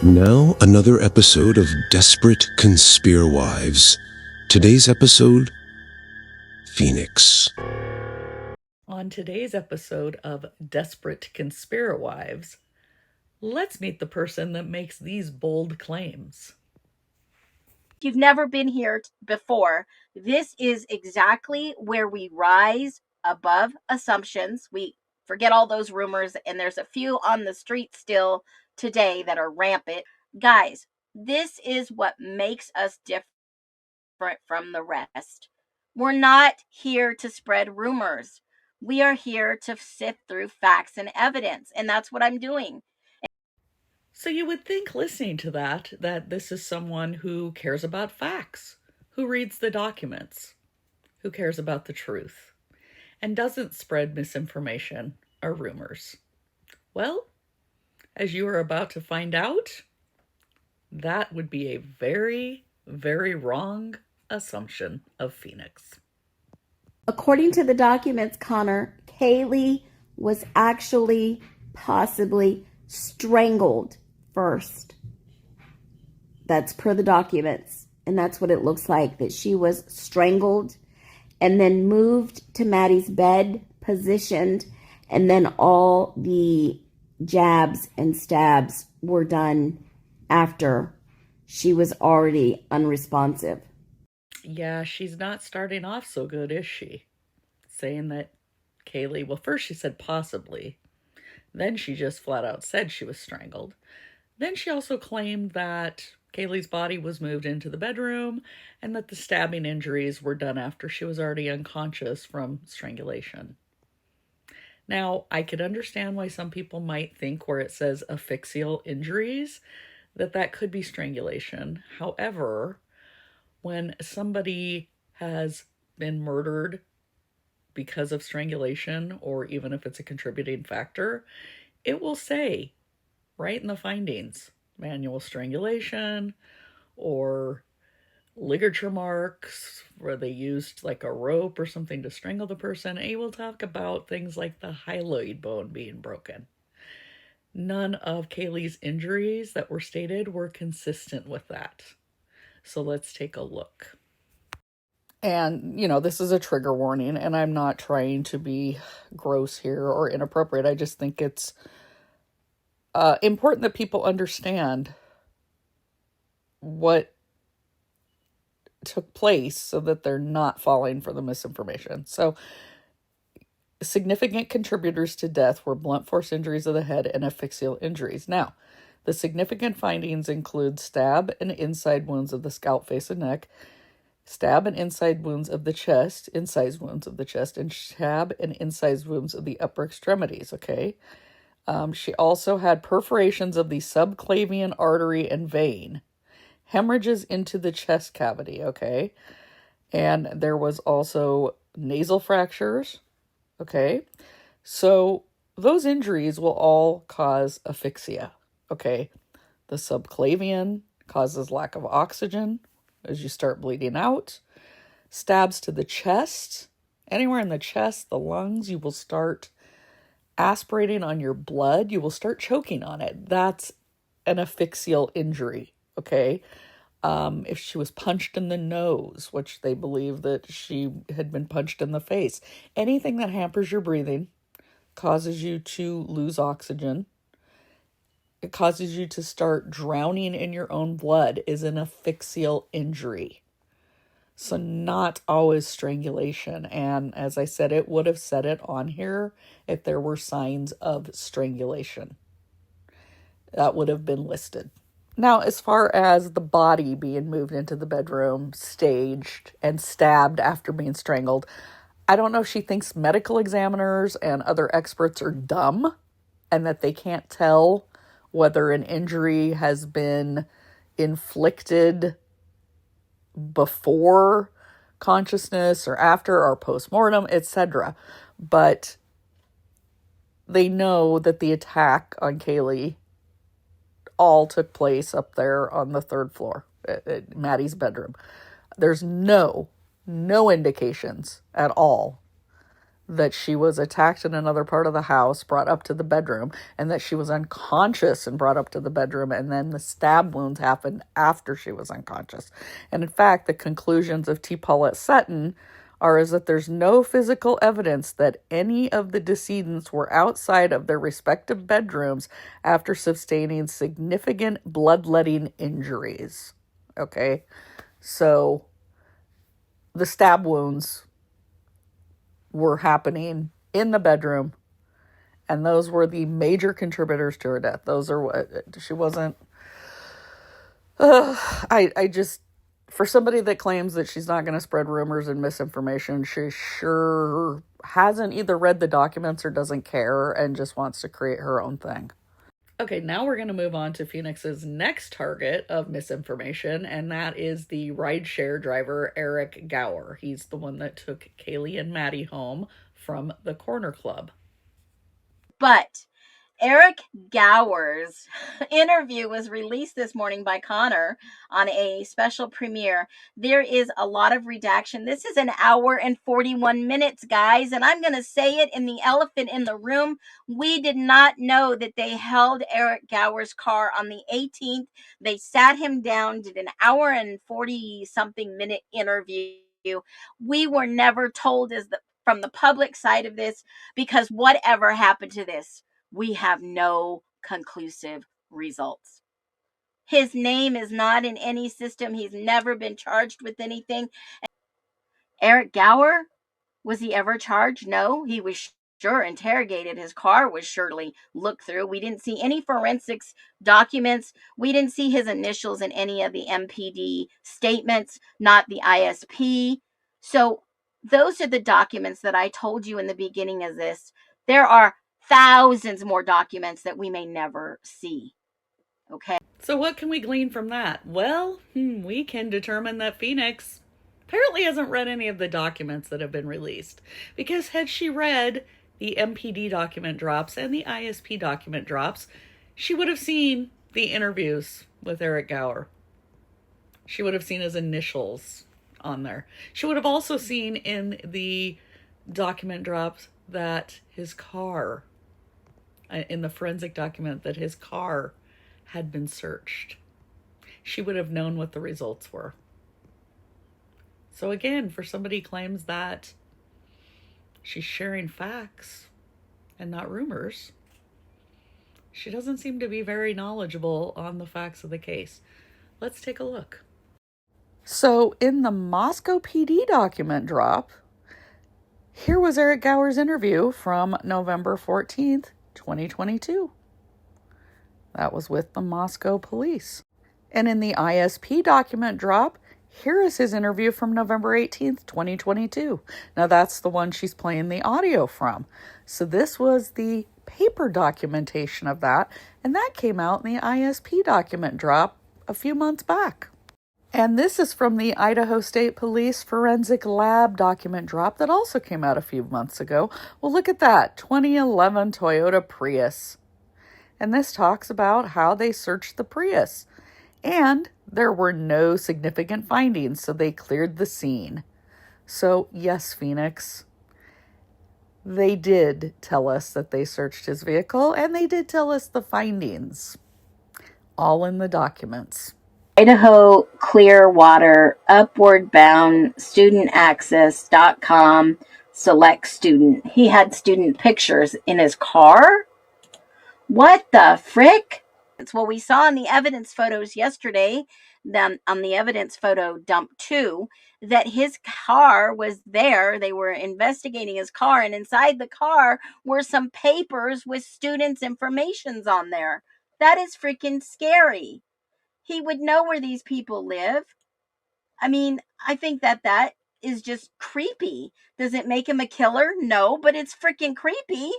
Now, another episode of Desperate Conspirawives. Today's episode, Phoenix. On today's episode of Desperate Conspirawives, let's meet the person that makes these bold claims. If you've never been here before, this is exactly where we rise above assumptions. We forget all those rumors, and there's a few on the street still today that are rampant. Guys, this is what makes us different from the rest. We're not here to spread rumors. We are here to sift through facts and evidence, and that's what I'm doing. So you would think, listening to that this is someone who cares about facts, who reads the documents, who cares about the truth, and doesn't spread misinformation or rumors. Well, as you are about to find out, that would be a very, very wrong assumption of Phoenix. According to the documents, Connor, Kaylee was actually possibly strangled first. That's per the documents. And that's what it looks like, that she was strangled and then moved to Maddie's bed, positioned, and then all the jabs and stabs were done after she was already unresponsive. Yeah, she's not starting off so good, is she? Saying that Kaylee, well, first she said possibly. Then she just flat out said she was strangled. Then she also claimed that Kaylee's body was moved into the bedroom and that the stabbing injuries were done after she was already unconscious from strangulation. Now, I could understand why some people might think where it says asphyxial injuries, that could be strangulation. However, when somebody has been murdered because of strangulation, or even if it's a contributing factor, it will say right in the findings, manual strangulation or ligature marks where they used like a rope or something to strangle the person. And you will talk about things like the hyaloid bone being broken. None of Kaylee's injuries that were stated were consistent with that. So let's take a look. And, this is a trigger warning, and I'm not trying to be gross here or inappropriate. I just think it's important that people understand what took place so that they're not falling for the misinformation. So, significant contributors to death were blunt force injuries of the head and asphyxial injuries. Now, the significant findings include stab and inside wounds of the scalp, face, and neck, stab and inside wounds of the chest, incised wounds of the chest, and stab and incised wounds of the upper extremities, okay? She also had perforations of the subclavian artery and vein, hemorrhages into the chest cavity, okay? And there was also nasal fractures, okay? So those injuries will all cause asphyxia, okay? The subclavian causes lack of oxygen as you start bleeding out. Stabs to the chest, anywhere in the chest, the lungs, you will start aspirating on your blood. You will start choking on it. That's an asphyxial injury, okay? If she was punched in the nose, which they believe that she had been punched in the face, anything that hampers your breathing, causes you to lose oxygen, it causes you to start drowning in your own blood, is an asphyxial injury. So not always strangulation. And as I said, it would have said it on here if there were signs of strangulation. That would have been listed. Now, as far as the body being moved into the bedroom, staged, and stabbed after being strangled, I don't know if she thinks medical examiners and other experts are dumb and that they can't tell whether an injury has been inflicted before consciousness or after or post-mortem, etc. But they know that the attack on Kaylee all took place up there on the third floor at Maddie's bedroom. There's no indications at all that she was attacked in another part of the house, brought up to the bedroom, and that she was unconscious and brought up to the bedroom, and then the stab wounds happened after she was unconscious. And in fact, the conclusions of T. Paulette Sutton are is that there's no physical evidence that any of the decedents were outside of their respective bedrooms after sustaining significant bloodletting injuries. Okay, so the stab wounds were happening in the bedroom, and those were the major contributors to her death. Those are what she wasn't. I just, for somebody that claims that she's not going to spread rumors and misinformation, she sure hasn't either read the documents or doesn't care and just wants to create her own thing. Okay, now we're going to move on to Phoenix's next target of misinformation, and that is the rideshare driver, Eric Gower. He's the one that took Kaylee and Maddie home from the Corner Club. But Eric Gower's interview was released this morning by Connor on a special premiere. There is a lot of redaction. This is an hour and 41 minutes, guys, and I'm going to say it in the elephant in the room. We did not know that they held Eric Gower's car on the 18th. They sat him down, did an hour and 40-something minute interview. We were never told from the public side of this, because whatever happened to this, we have no conclusive results. His name is not in any system. He's never been charged with anything. Eric Gower, was he ever charged? No, he was sure interrogated. His car was surely looked through. We didn't see any forensics documents. We didn't see his initials in any of the MPD statements, not the ISP. So those are the documents that I told you in the beginning of this. There are thousands more documents that we may never see. Okay. So what can we glean from that? Well, we can determine that Phoenix apparently hasn't read any of the documents that have been released. Because had she read the MPD document drops and the ISP document drops, she would have seen the interviews with Eric Gower. She would have seen his initials on there. She would have also seen in the document drops that his car, in the forensic document, that his car had been searched. She would have known what the results were. So again, for somebody who claims that she's sharing facts and not rumors, she doesn't seem to be very knowledgeable on the facts of the case. Let's take a look. So in the Moscow PD document drop, here was Eric Gower's interview from November 14th, 2022. That was with the Moscow police. And in the ISP document drop, here is his interview from November 18th, 2022. Now that's the one she's playing the audio from. So this was the paper documentation of that, and that came out in the ISP document drop a few months back. And this is from the Idaho State Police Forensic Lab document drop that also came out a few months ago. Well, look at that, 2011 Toyota Prius. And this talks about how they searched the Prius. And there were no significant findings, so they cleared the scene. So, yes, Phoenix, they did tell us that they searched his vehicle, and they did tell us the findings. All in the documents. Idaho Clearwater Upward Bound StudentAccess.com select student. He had student pictures in his car? What the frick? Well, we saw in the evidence photos yesterday, on the evidence photo dump 2, that his car was there. They were investigating his car, and inside the car were some papers with students' informations on there. That is freaking scary. He would know where these people live. I mean, I think that is just creepy. Does it make him a killer? No, but it's freaking creepy.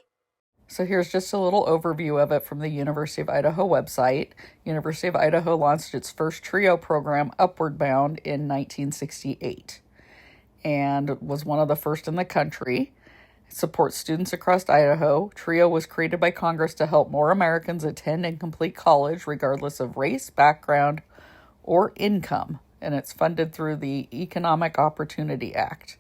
So here's just a little overview of it from the University of Idaho website. University of Idaho launched its first TRIO program, Upward Bound, in 1968 and was one of the first in the country. It supports students across Idaho. TRIO was created by Congress to help more Americans attend and complete college regardless of race, background, or income, and it's funded through the Economic Opportunity Act.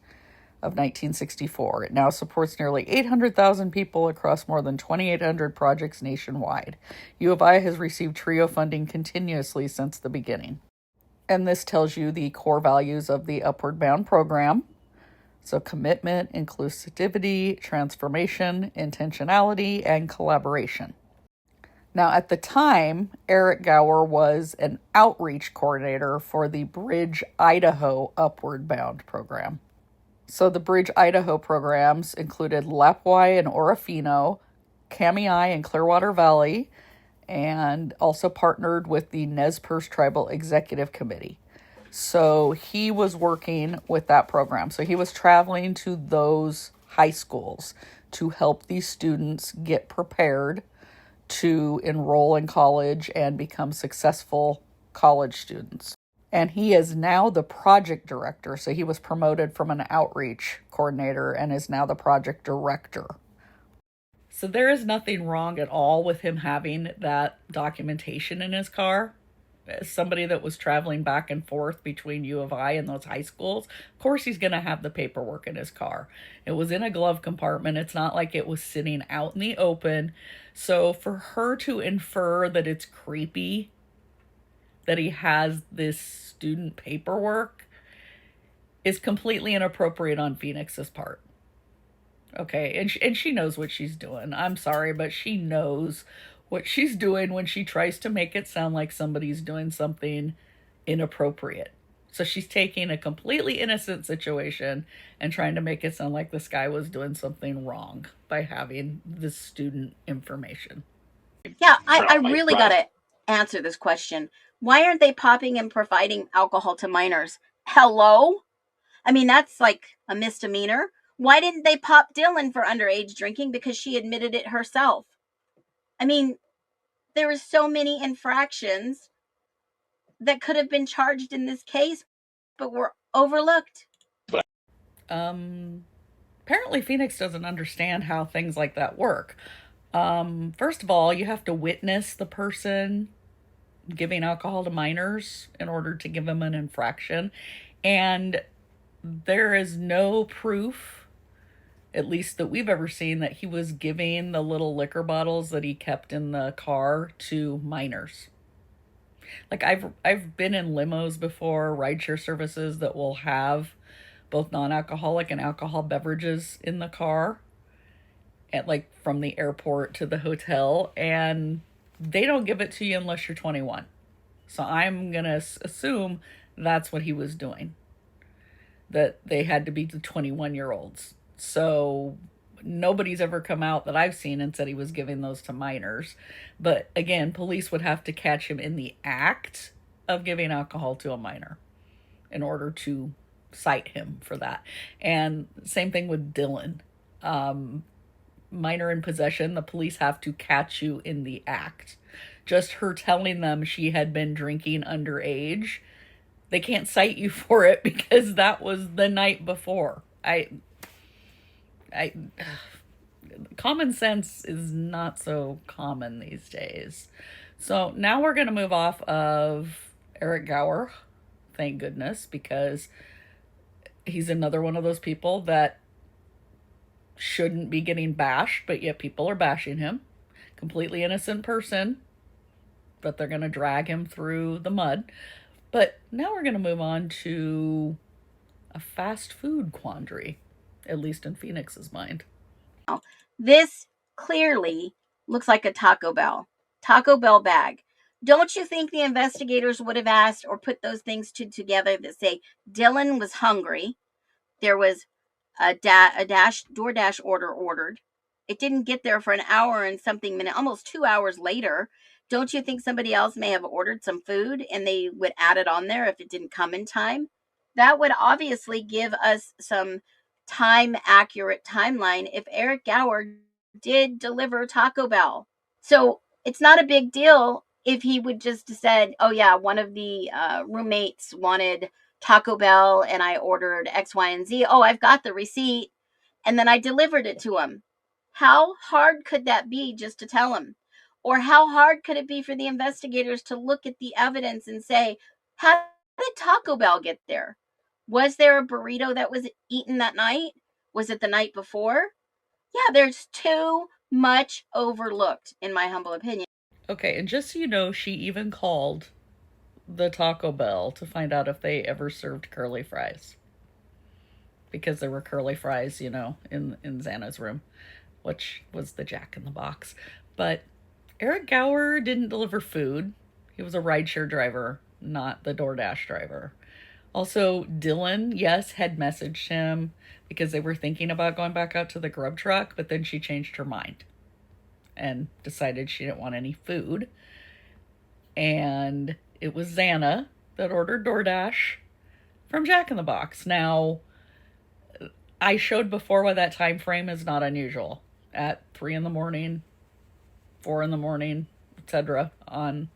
of 1964. It now supports nearly 800,000 people across more than 2,800 projects nationwide. U of I has received TRIO funding continuously since the beginning. And this tells you the core values of the Upward Bound program. So commitment, inclusivity, transformation, intentionality, and collaboration. Now, at the time, Eric Gower was an outreach coordinator for the Bridge, Idaho Upward Bound program. So the Bridge, Idaho programs included Lapwai and Orofino, Kamiai and Clearwater Valley, and also partnered with the Nez Perce Tribal Executive Committee. So he was working with that program. So he was traveling to those high schools to help these students get prepared to enroll in college and become successful college students. And he is now the project director. So he was promoted from an outreach coordinator and is now the project director. So there is nothing wrong at all with him having that documentation in his car. As somebody that was traveling back and forth between U of I and those high schools, of course he's going to have the paperwork in his car. It was in a glove compartment. It's not like it was sitting out in the open. So for her to infer that it's creepy that he has this student paperwork is completely inappropriate on Phoenix's part. Okay, and she knows what she's doing. I'm sorry, but she knows what she's doing when she tries to make it sound like somebody's doing something inappropriate. So she's taking a completely innocent situation and trying to make it sound like this guy was doing something wrong by having this student information. Yeah, I really got to answer this question. Why aren't they popping and providing alcohol to minors? Hello? I mean, that's like a misdemeanor. Why didn't they pop Dylan for underage drinking? Because she admitted it herself. I mean, there were so many infractions that could have been charged in this case, but were overlooked. Apparently Phoenix doesn't understand how things like that work. First of all, you have to witness the person giving alcohol to minors in order to give them an infraction. And there is no proof, at least that we've ever seen, that he was giving the little liquor bottles that he kept in the car to minors. Like I've been in limos before, rideshare services that will have both non-alcoholic and alcohol beverages in the car, at like from the airport to the hotel, and they don't give it to you unless you're 21. So I'm gonna assume that's what he was doing, that they had to be the 21-year-olds. So nobody's ever come out that I've seen and said he was giving those to minors. But again, police would have to catch him in the act of giving alcohol to a minor in order to cite him for that. And same thing with Dylan. Minor in possession, the police have to catch you in the act. Just her telling them she had been drinking underage, they can't cite you for it because that was the night before. Common sense is not so common these days. So now we're going to move off of Eric Gower, thank goodness, because he's another one of those people that shouldn't be getting bashed, but yet people are bashing him. Completely innocent person, but they're going to drag him through the mud. But now we're going to move on to a fast food quandary, at least in Phoenix's mind. This clearly looks like a Taco Bell bag. Don't you think the investigators would have asked or put those things together that say Dylan was hungry? There was a DoorDash order ordered. It didn't get there for an hour and something minute, almost 2 hours later. Don't you think somebody else may have ordered some food and they would add it on there if it didn't come in time? That would obviously give us some accurate timeline if Eric Gower did deliver Taco Bell. So it's not a big deal if he would just have said, oh yeah, one of the roommates wanted Taco Bell and I ordered X, Y, and Z. Oh, I've got the receipt. And then I delivered it to him. How hard could that be just to tell him? Or how hard could it be for the investigators to look at the evidence and say, how did Taco Bell get there? Was there a burrito that was eaten that night? Was it the night before? Yeah, there's too much overlooked, in my humble opinion. Okay, and just so you know, she even called the Taco Bell to find out if they ever served curly fries. Because there were curly fries, you know, in Xana's room, which was the Jack in the Box. But Eric Gower didn't deliver food. He was a rideshare driver, not the DoorDash driver. Also, Dylan, yes, had messaged him because they were thinking about going back out to the grub truck, but then she changed her mind and decided she didn't want any food. And it was Xana that ordered DoorDash from Jack in the Box. Now, I showed before why that time frame is not unusual. At 3 in the morning, 4 in the morning, etc. on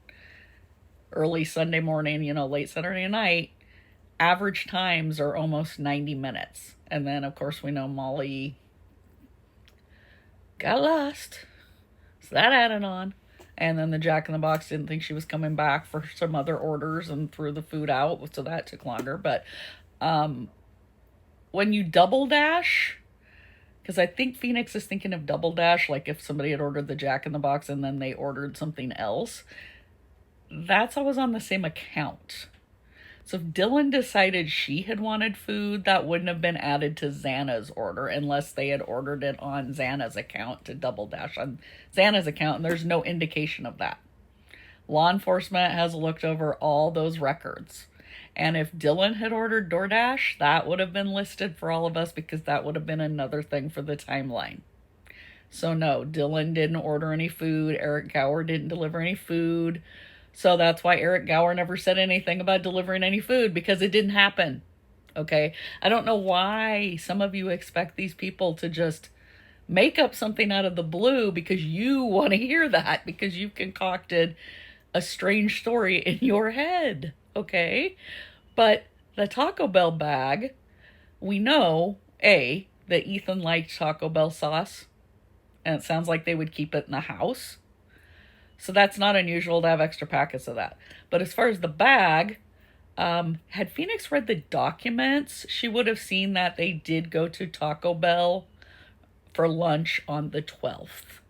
early Sunday morning, you know, late Saturday night, average times are almost 90 minutes. And then, of course, we know Molly got lost. So that added on. And then the Jack in the Box didn't think she was coming back for some other orders and threw the food out. So that took longer. But when you double dash, because I think Phoenix is thinking of double dash, like if somebody had ordered the Jack in the Box and then they ordered something else, that's always on the same account. So if Dylan decided she had wanted food, that wouldn't have been added to Xana's order unless they had ordered it on Xana's account to double dash on Xana's account, and there's no indication of that. Law enforcement has looked over all those records. And if Dylan had ordered DoorDash, that would have been listed for all of us because that would have been another thing for the timeline. So no, Dylan didn't order any food. Eric Gower didn't deliver any food. So that's why Eric Gower never said anything about delivering any food, because it didn't happen. Okay? I don't know why some of you expect these people to just make up something out of the blue because you want to hear that, because you've concocted a strange story in your head. Okay? But the Taco Bell bag, we know, A, that Ethan liked Taco Bell sauce, and it sounds like they would keep it in the house. So that's not unusual to have extra packets of that. But as far as the bag, had Phoenix read the documents, she would have seen that they did go to Taco Bell for lunch on the 12th.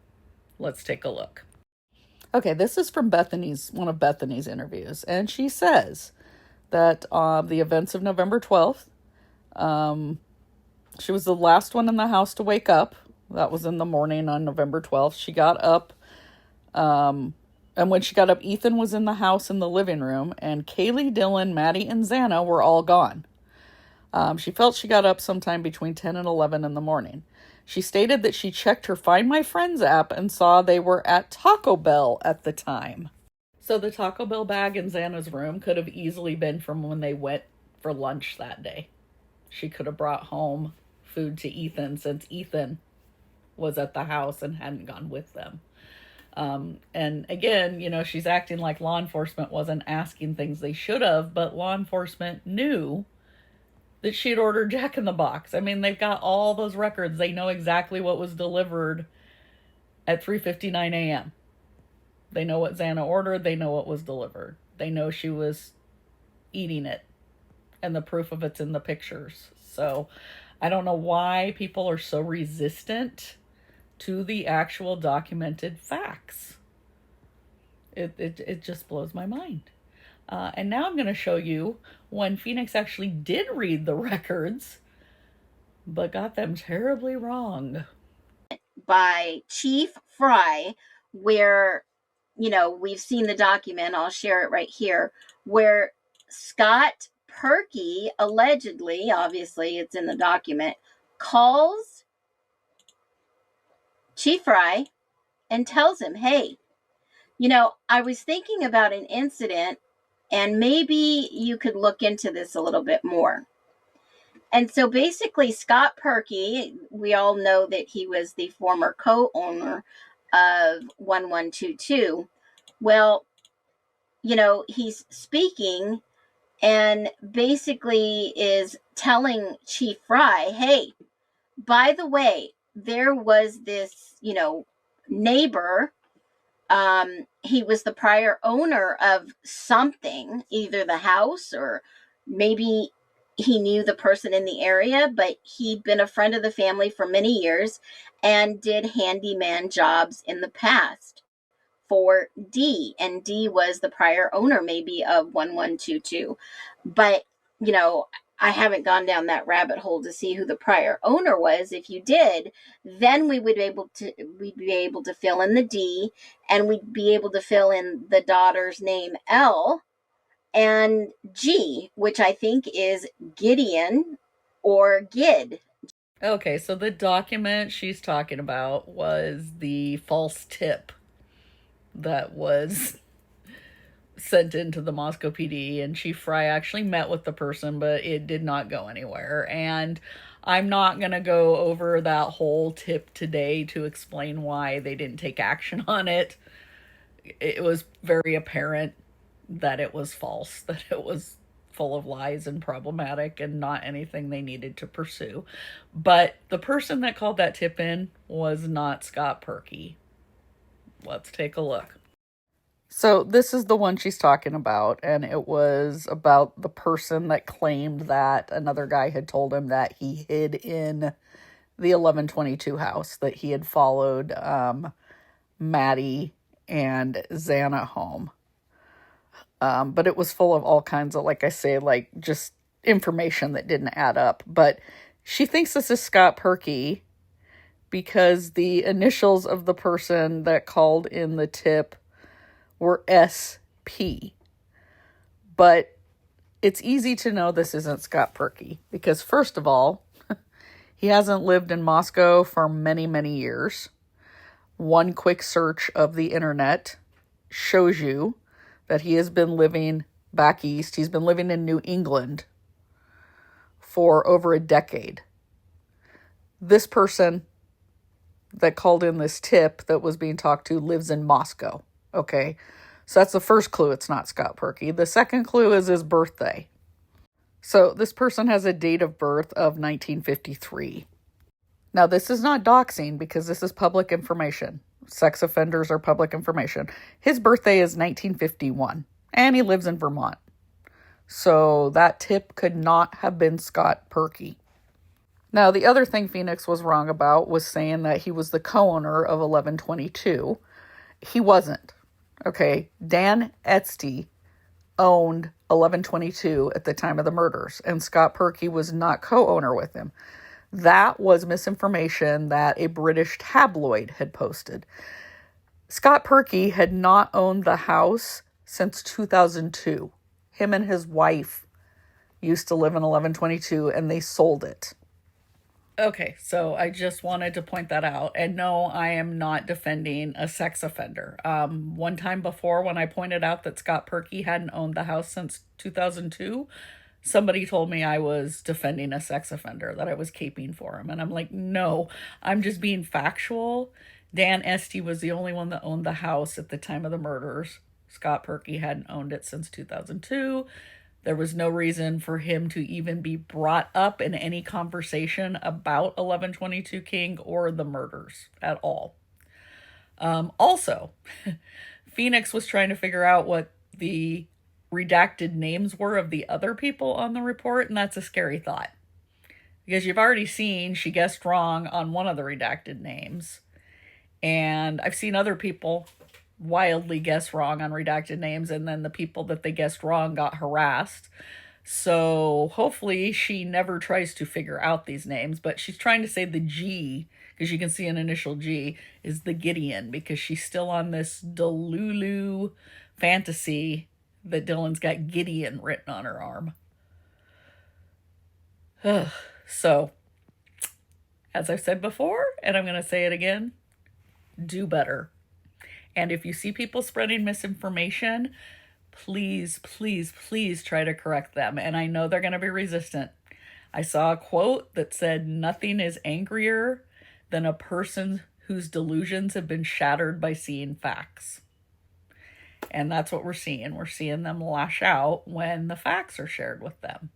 Let's take a look. Okay, this is from one of Bethany's interviews. And she says that the events of November 12th, she was the last one in the house to wake up. That was in the morning on November 12th. She got up. And when she got up, Ethan was in the house in the living room, and Kaylee, Dylan, Maddie, and Xana were all gone. She felt she got up sometime between 10 and 11 in the morning. She stated that she checked her Find My Friends app and saw they were at Taco Bell at the time. So the Taco Bell bag in Xana's room could have easily been from when they went for lunch that day. She could have brought home food to Ethan since Ethan was at the house and hadn't gone with them. And again, you know, she's acting like law enforcement wasn't asking things they should have, but law enforcement knew that she had ordered Jack in the Box. I mean, they've got all those records. They know exactly what was delivered at 3:59 a.m. They know what Xana ordered. They know what was delivered. They know she was eating it, and the proof of it's in the pictures. So I don't know why people are so resistant to the actual documented facts. It just blows my mind. And now I'm going to show you when Phoenix actually did read the records, but got them terribly wrong. By Chief Fry, where, you know, we've seen the document, I'll share it right here, where Scott Perky allegedly, obviously it's in the document, calls Chief Fry and tells him, hey, you know, I was thinking about an incident and maybe you could look into this a little bit more. And so basically Scott Perky, we all know that he was the former co-owner of 1122. Well, you know, he's speaking and basically is telling Chief Fry, hey, by the way, there was this, you know, neighbor. He was the prior owner of something, either the house or maybe he knew the person in the area, but he'd been a friend of the family for many years and did handyman jobs in the past for D, and D was the prior owner maybe of 1122. But, you know, I haven't gone down that rabbit hole to see who the prior owner was. If you did, then we'd be able to fill in the D, and we'd be able to fill in the daughter's name L and G, which I think is Gideon or Gid. Okay, so the document she's talking about was the false tip that was sent into the Moscow PD, and Chief Fry actually met with the person, but it did not go anywhere. And I'm not going to go over that whole tip today to explain why they didn't take action on it. It was very apparent that it was false, that it was full of lies and problematic and not anything they needed to pursue. But the person that called that tip in was not Scott Perky. Let's take a look. So this is the one she's talking about, and it was about the person that claimed that another guy had told him that he hid in the 1122 house, that he had followed Maddie and Xana home. But it was full of all kinds of, like I say, like just information that didn't add up. But she thinks this is Scott Perky because the initials of the person that called in the tip were SP. But it's easy to know this isn't Scott Perky because, first of all, he hasn't lived in Moscow for many, many years. One quick search of the internet shows you that he has been living back east. He's been living in New England for over a decade. This person that called in this tip that was being talked to lives in Moscow. Okay, so that's the first clue it's not Scott Perky. The second clue is his birthday. So this person has a date of birth of 1953. Now, this is not doxing because this is public information. Sex offenders are public information. His birthday is 1951, and he lives in Vermont. So that tip could not have been Scott Perky. Now, the other thing Phoenix was wrong about was saying that he was the co-owner of 1122. He wasn't. Okay, Dan Esty owned 1122 at the time of the murders, and Scott Perky was not co-owner with him. That was misinformation that a British tabloid had posted. Scott Perky had not owned the house since 2002. Him and his wife used to live in 1122, and they sold it. Okay, so I just wanted to point that out. And no, I am not defending a sex offender. One time before, when I pointed out that Scott Perky hadn't owned the house since 2002, somebody told me I was defending a sex offender, that I was caping for him. And I'm like, no, I'm just being factual. Dan Esty was the only one that owned the house at the time of the murders. Scott Perky hadn't owned it since 2002. There was no reason for him to even be brought up in any conversation about 1122 King or the murders at all. Also, Phoenix was trying to figure out what the redacted names were of the other people on the report, and that's a scary thought. Because you've already seen she guessed wrong on one of the redacted names. And I've seen other people wildly guess wrong on redacted names, and then the people that they guessed wrong got harassed. So hopefully she never tries to figure out these names, but she's trying to say the G, because you can see an initial G, is the Gideon, because she's still on this Delulu fantasy that Dylan's got Gideon written on her arm. So, as I've said before, and I'm going to say it again, do better. And if you see people spreading misinformation, please, please, please try to correct them. And I know they're going to be resistant. I saw a quote that said, "Nothing is angrier than a person whose delusions have been shattered by seeing facts." And that's what we're seeing. We're seeing them lash out when the facts are shared with them.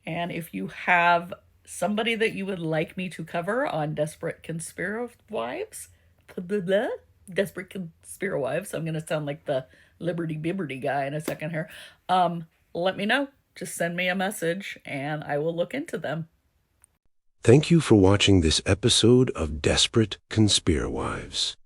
And if you have somebody that you would like me to cover on Desperate Conspirawives, Desperate Conspirawives, I'm going to sound like the Liberty Bibberty guy in a second here, let me know. just send me a message and I will look into them. Thank you for watching this episode of Desperate Conspirawives.